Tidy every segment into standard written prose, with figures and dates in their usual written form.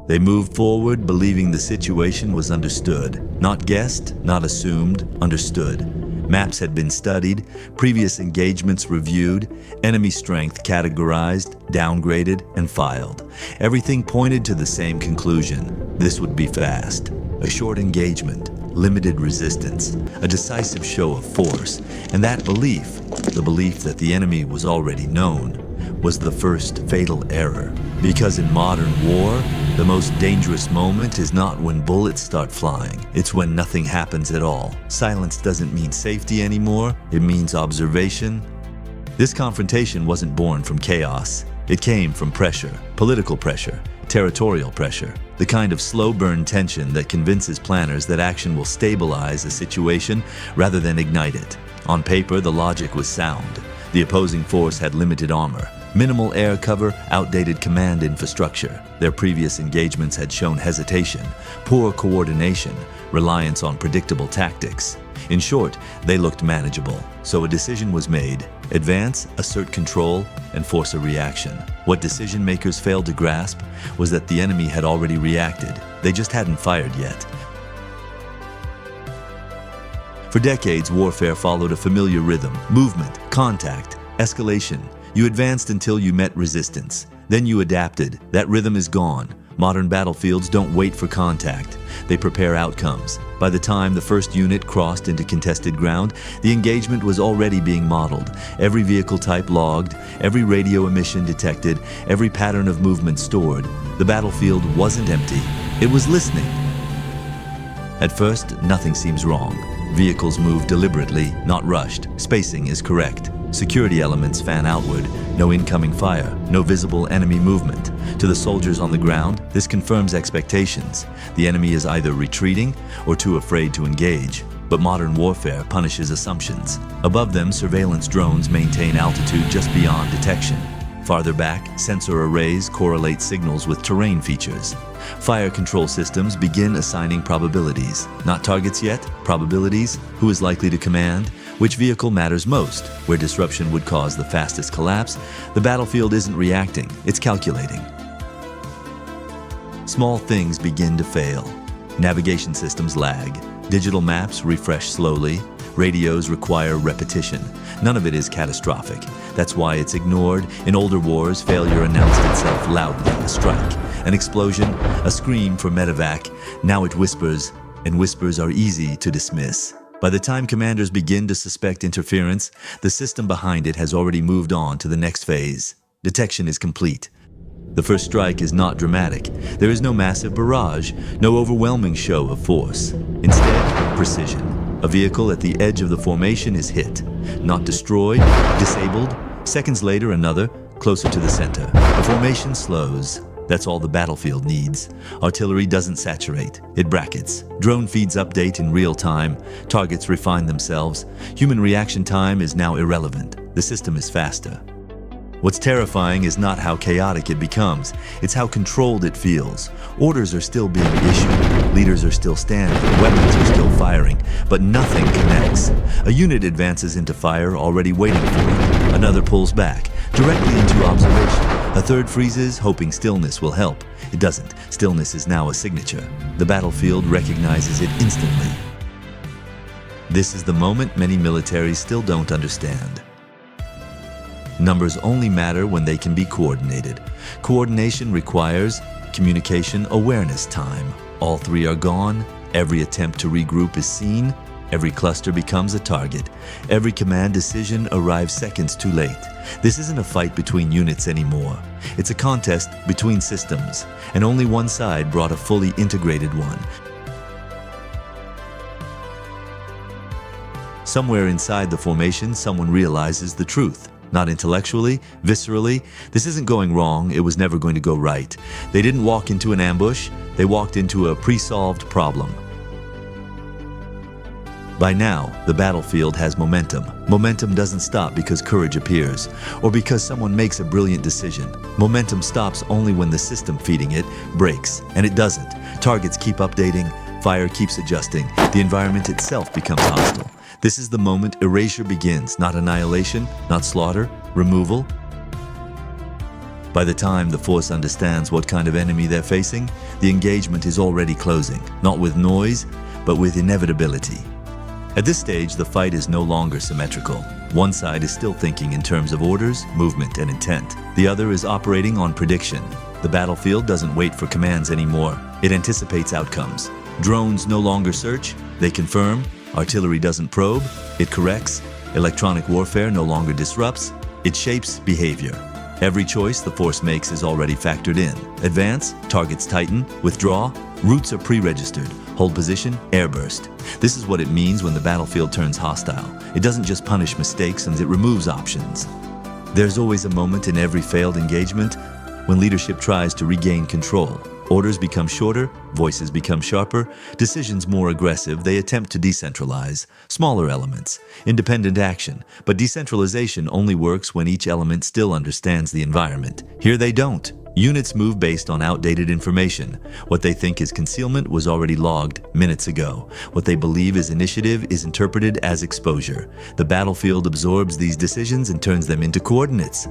They moved forward, believing the situation was understood. Not guessed, not assumed, understood. Maps had been studied, previous engagements reviewed, enemy strength categorized, downgraded, and filed. Everything pointed to the same conclusion. This would be fast. A short engagement, limited resistance, a decisive show of force. And that belief, the belief that the enemy was already known, was the first fatal error. Because in modern war, the most dangerous moment is not when bullets start flying. It's when nothing happens at all. Silence doesn't mean safety anymore. It means observation. This confrontation wasn't born from chaos. It came from pressure, political pressure, territorial pressure, the kind of slow burn tension that convinces planners that action will stabilize a situation rather than ignite it. On paper, the logic was sound. The opposing force had limited armor, minimal air cover, outdated command infrastructure. Their previous engagements had shown hesitation, poor coordination, reliance on predictable tactics. In short, they looked manageable. So a decision was made: advance, assert control, and force a reaction. What decision makers failed to grasp was that the enemy had already reacted. They just hadn't fired yet. For decades, warfare followed a familiar rhythm: movement, contact, escalation. You advanced until you met resistance. Then you adapted. That rhythm is gone. Modern battlefields don't wait for contact. They prepare outcomes. By the time the first unit crossed into contested ground, the engagement was already being modeled. Every vehicle type logged, every radio emission detected, every pattern of movement stored. The battlefield wasn't empty. It was listening. At first, nothing seems wrong. Vehicles move deliberately, not rushed. Spacing is correct. Security elements fan outward. No incoming fire, no visible enemy movement. To the soldiers on the ground, this confirms expectations. The enemy is either retreating or too afraid to engage. But modern warfare punishes assumptions. Above them, surveillance drones maintain altitude just beyond detection. Farther back, sensor arrays correlate signals with terrain features. Fire control systems begin assigning probabilities. Not targets yet, probabilities: who is likely to command, which vehicle matters most, where disruption would cause the fastest collapse. The battlefield isn't reacting, it's calculating. Small things begin to fail. Navigation systems lag. Digital maps refresh slowly. Radios require repetition. None of it is catastrophic. That's why it's ignored. In older wars, failure announced itself loudly: a strike, an explosion, a scream for medevac. Now it whispers, and whispers are easy to dismiss. By the time commanders begin to suspect interference, the system behind it has already moved on to the next phase. Detection is complete. The first strike is not dramatic. There is no massive barrage, no overwhelming show of force. Instead, precision. A vehicle at the edge of the formation is hit. Not destroyed, disabled. Seconds later, another, closer to the center. The formation slows. That's all the battlefield needs. Artillery doesn't saturate, it brackets. Drone feeds update in real time. Targets refine themselves. Human reaction time is now irrelevant. The system is faster. What's terrifying is not how chaotic it becomes, it's how controlled it feels. Orders are still being issued, leaders are still standing, weapons are still firing, but nothing connects. A unit advances into fire, already waiting for it. Another pulls back, directly into observation. A third freezes, hoping stillness will help. It doesn't. Stillness is now a signature. The battlefield recognizes it instantly. This is the moment many militaries still don't understand. Numbers only matter when they can be coordinated. Coordination requires communication awareness time. All three are gone. Every attempt to regroup is seen. Every cluster becomes a target. Every command decision arrives seconds too late. This isn't a fight between units anymore. It's a contest between systems, and only one side brought a fully integrated one. Somewhere inside the formation, someone realizes the truth. Not intellectually, viscerally. This isn't going wrong, it was never going to go right. They didn't walk into an ambush, they walked into a pre-solved problem. By now, the battlefield has momentum. Momentum doesn't stop because courage appears, or because someone makes a brilliant decision. Momentum stops only when the system feeding it breaks, and it doesn't. Targets keep updating, fire keeps adjusting, the environment itself becomes hostile. This is the moment erasure begins, not annihilation, not slaughter, removal. By the time the force understands what kind of enemy they're facing, the engagement is already closing, not with noise, but with inevitability. At this stage, the fight is no longer symmetrical. One side is still thinking in terms of orders, movement, and intent. The other is operating on prediction. The battlefield doesn't wait for commands anymore. It anticipates outcomes. Drones no longer search, they confirm. Artillery doesn't probe, it corrects. Electronic warfare no longer disrupts, it shapes behavior. Every choice the force makes is already factored in. Advance, targets tighten, withdraw, routes are pre-registered, hold position, airburst. This is what it means when the battlefield turns hostile. It doesn't just punish mistakes, and it removes options. There's always a moment in every failed engagement when leadership tries to regain control. Orders become shorter, voices become sharper, decisions more aggressive. They attempt to decentralize smaller elements, independent action. But decentralization only works when each element still understands the environment. Here they don't. Units move based on outdated information. What they think is concealment was already logged minutes ago. What they believe is initiative is interpreted as exposure. The battlefield absorbs these decisions and turns them into coordinates.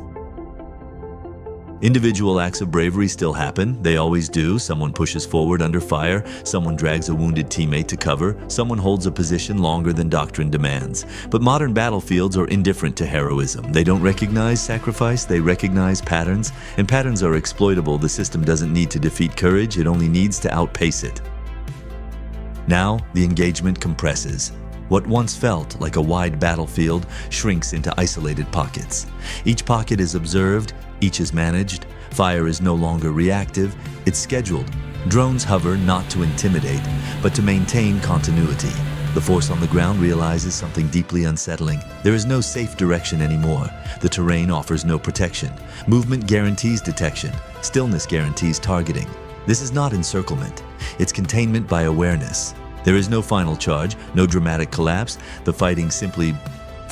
Individual acts of bravery still happen. They always do. Someone pushes forward under fire. Someone drags a wounded teammate to cover. Someone holds a position longer than doctrine demands. But modern battlefields are indifferent to heroism. They don't recognize sacrifice. They recognize patterns. And patterns are exploitable. The system doesn't need to defeat courage. It only needs to outpace it. Now, the engagement compresses. What once felt like a wide battlefield shrinks into isolated pockets. Each pocket is observed, each is managed. Fire is no longer reactive, it's scheduled. Drones hover not to intimidate, but to maintain continuity. The force on the ground realizes something deeply unsettling. There is no safe direction anymore. The terrain offers no protection. Movement guarantees detection. Stillness guarantees targeting. This is not encirclement. It's containment by awareness. There is no final charge, no dramatic collapse. The fighting simply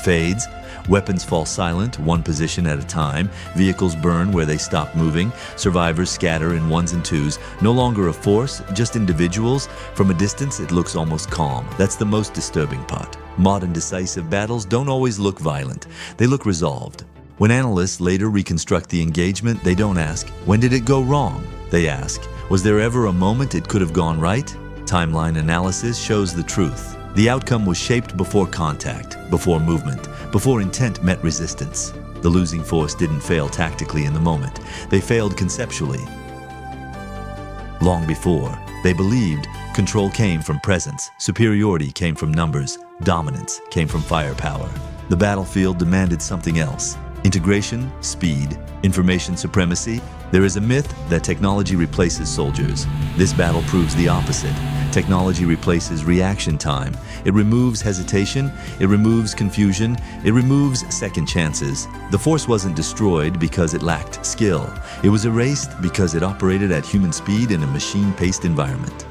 fades. Weapons fall silent, one position at a time. Vehicles burn where they stop moving. Survivors scatter in ones and twos. No longer a force, just individuals. From a distance, it looks almost calm. That's the most disturbing part. Modern decisive battles don't always look violent. They look resolved. When analysts later reconstruct the engagement, they don't ask, when did it go wrong? They ask, was there ever a moment it could have gone right? Timeline analysis shows the truth. The outcome was shaped before contact, before movement, before intent met resistance. The losing force didn't fail tactically in the moment. They failed conceptually. Long before, they believed control came from presence, superiority came from numbers, dominance came from firepower. The battlefield demanded something else. Integration, speed, information supremacy. There is a myth that technology replaces soldiers. This battle proves the opposite. Technology replaces reaction time. It removes hesitation. It removes confusion. It removes second chances. The force wasn't destroyed because it lacked skill. It was erased because it operated at human speed in a machine-paced environment.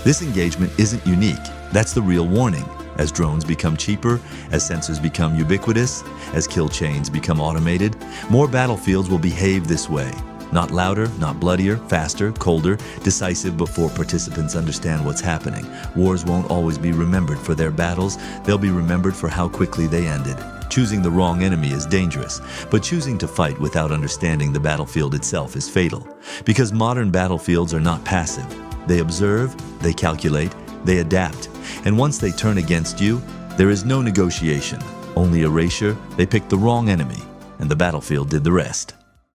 This engagement isn't unique. That's the real warning. As drones become cheaper, as sensors become ubiquitous, as kill chains become automated, more battlefields will behave this way. Not louder, not bloodier, faster, colder, decisive before participants understand what's happening. Wars won't always be remembered for their battles, they'll be remembered for how quickly they ended. Choosing the wrong enemy is dangerous, but choosing to fight without understanding the battlefield itself is fatal. Because modern battlefields are not passive. They observe, they calculate, they adapt. And once they turn against you, there is no negotiation, only erasure. They picked the wrong enemy, and the battlefield did the rest.